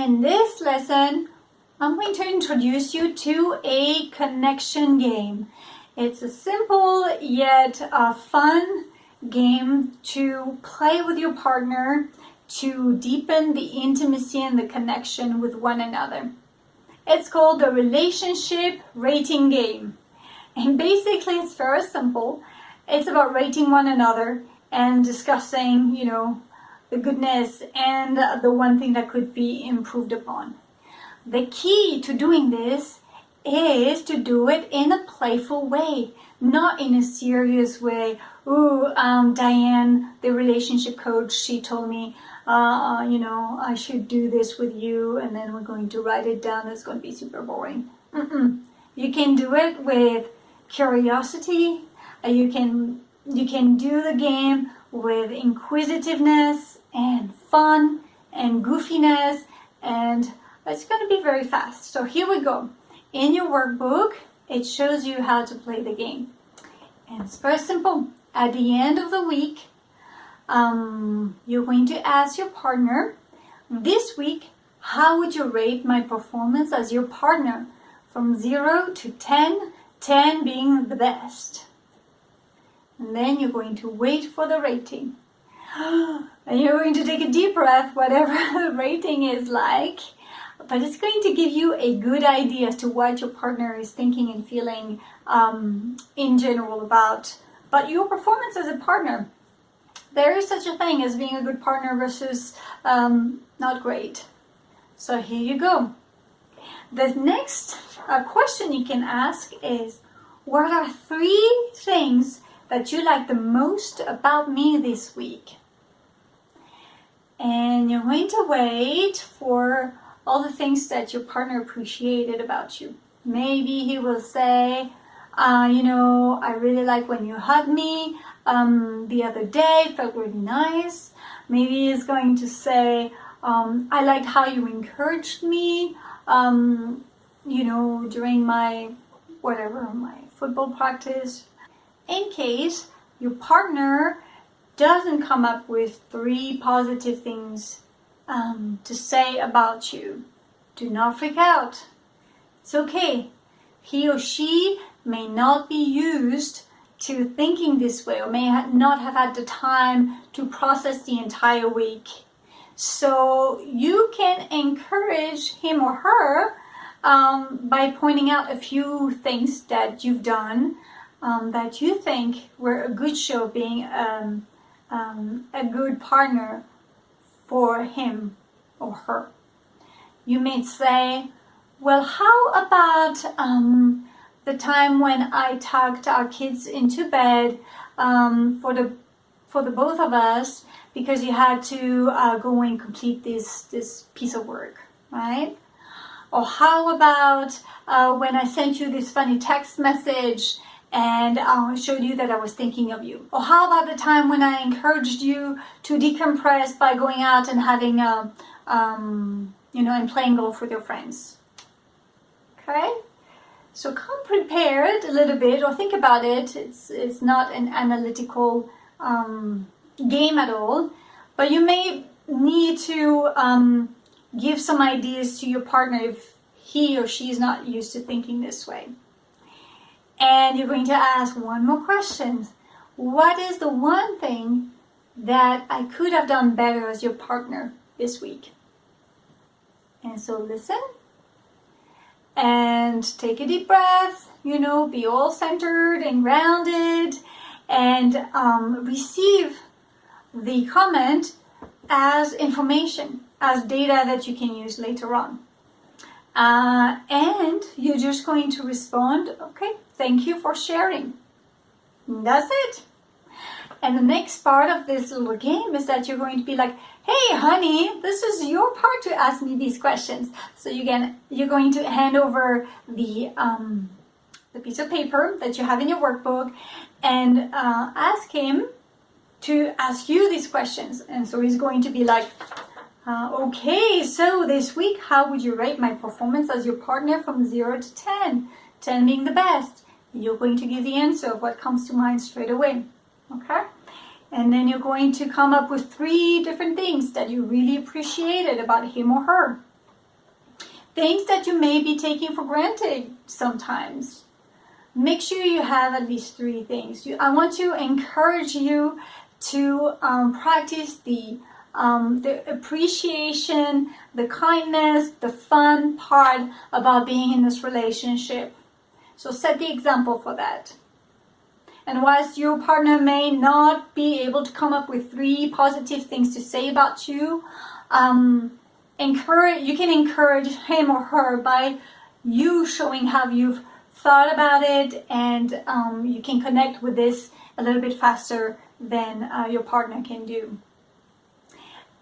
In this lesson, I'm going to introduce you to a connection game. It's a simple yet fun game to play with your partner to deepen the intimacy and the connection with one another. It's called the relationship rating game. And basically it's very simple. It's about rating one another and discussing, the goodness and the one thing that could be improved upon. The key to doing this is to do it in a playful way, not in a serious way. Diane, the relationship coach, she told me, I should do this with you, and then we're going to write it down. It's going to be super boring. You can do it with curiosity. You can do the game with inquisitiveness and fun and goofiness, and it's going to be very fast. So here we go. In your workbook, it shows you how to play the game. And it's very simple. At the end of the week, you're going to ask your partner, this week, how would you rate my performance as your partner? From 0 to 10, 10 being the best. And then you're going to wait for the rating. And you're going to take a deep breath, whatever the rating is like. But it's going to give you a good idea as to what your partner is thinking and feeling in general about your performance as a partner. There is such a thing as being a good partner versus not great. So here you go. The next question you can ask is, what are 3 things that you like the most about me this week? And you're going to wait for all the things that your partner appreciated about you. Maybe he will say, I really like when you hugged me the other day, it felt really nice. Maybe he's going to say, I liked how you encouraged me, during my football practice. In case your partner doesn't come up with 3 positive things to say about you, do not freak out. It's okay. He or she may not be used to thinking this way, or may not have had the time to process the entire week. So you can encourage him or her by pointing out a few things that you've done that you think were a good show, being a good partner for him or her. You may say, well, how about the time when I tucked our kids into bed for the both of us, because you had to go and complete this piece of work, right? Or how about when I sent you this funny text message and showed you that I was thinking of you? Or how about the time when I encouraged you to decompress by going out and having and playing golf with your friends? Okay? So come prepared a little bit, or think about it. It's not an analytical game at all, but you may need to give some ideas to your partner if he or she is not used to thinking this way. And you're going to ask one more question. What is the one thing that I could have done better as your partner this week? And so listen and take a deep breath, be all centered and grounded, and receive the comment as information, as data that you can use later on. And you're just going to respond, okay, thank you for sharing. And that's it. And the next part of this little game is that you're going to be like, hey, honey, this is your part to ask me these questions. So you're going to hand over the piece of paper that you have in your workbook and ask him to ask you these questions. And so he's going to be like, okay, so this week, how would you rate my performance as your partner from 0 to 10? 10 being the best. You're going to give the answer of what comes to mind straight away. Okay? And then you're going to come up with 3 different things that you really appreciated about him or her. things that you may be taking for granted sometimes. Make sure you have at least 3 things. I want to encourage you to practice the appreciation, the kindness, the fun part about being in this relationship. So set the example for that. And whilst your partner may not be able to come up with 3 positive things to say about you, you can encourage him or her by you showing how you've thought about it, and you can connect with this a little bit faster than your partner can do.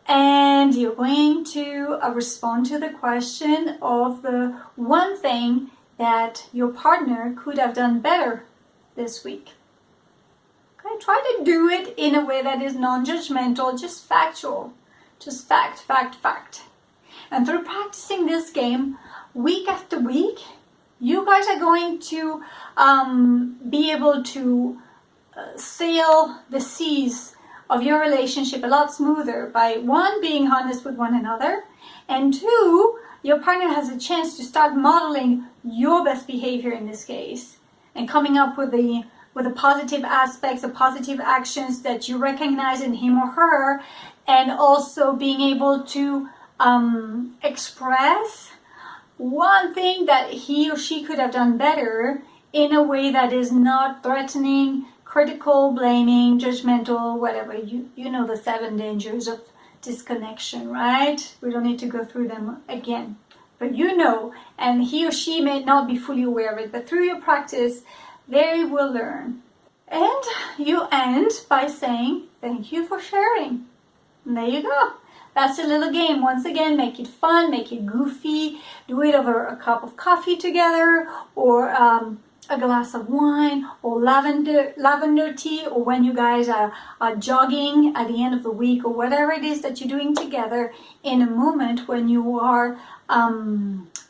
And you're going to respond to the question of the one thing that your partner could have done better this week. Okay, try to do it in a way that is non-judgmental, just factual. Just fact. And through practicing this game week after week, you guys are going to be able to sail the seas of your relationship a lot smoother by 1, being honest with one another, and 2, your partner has a chance to start modeling your best behavior in this case and coming up with the positive aspects, the positive actions that you recognize in him or her, and also being able to express one thing that he or she could have done better in a way that is not threatening, critical, blaming, judgmental, whatever. You know the 7 dangers of disconnection, right? We don't need to go through them again. But you know, and he or she may not be fully aware of it, but through your practice, they will learn. And you end by saying, thank you for sharing. And there you go. That's a little game. Once again, make it fun, make it goofy. Do it over a cup of coffee together, or a glass of wine, or lavender tea, or when you guys are jogging at the end of the week, or whatever it is that you're doing together in a moment when you are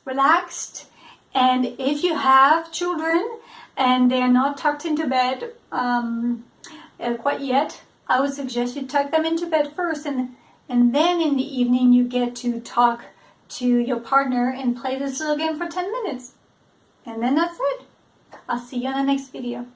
relaxed. And if you have children and they're not tucked into bed quite yet, I would suggest you tuck them into bed first, and then in the evening you get to talk to your partner and play this little game for 10 minutes. And then that's it. I'll see you on the next video.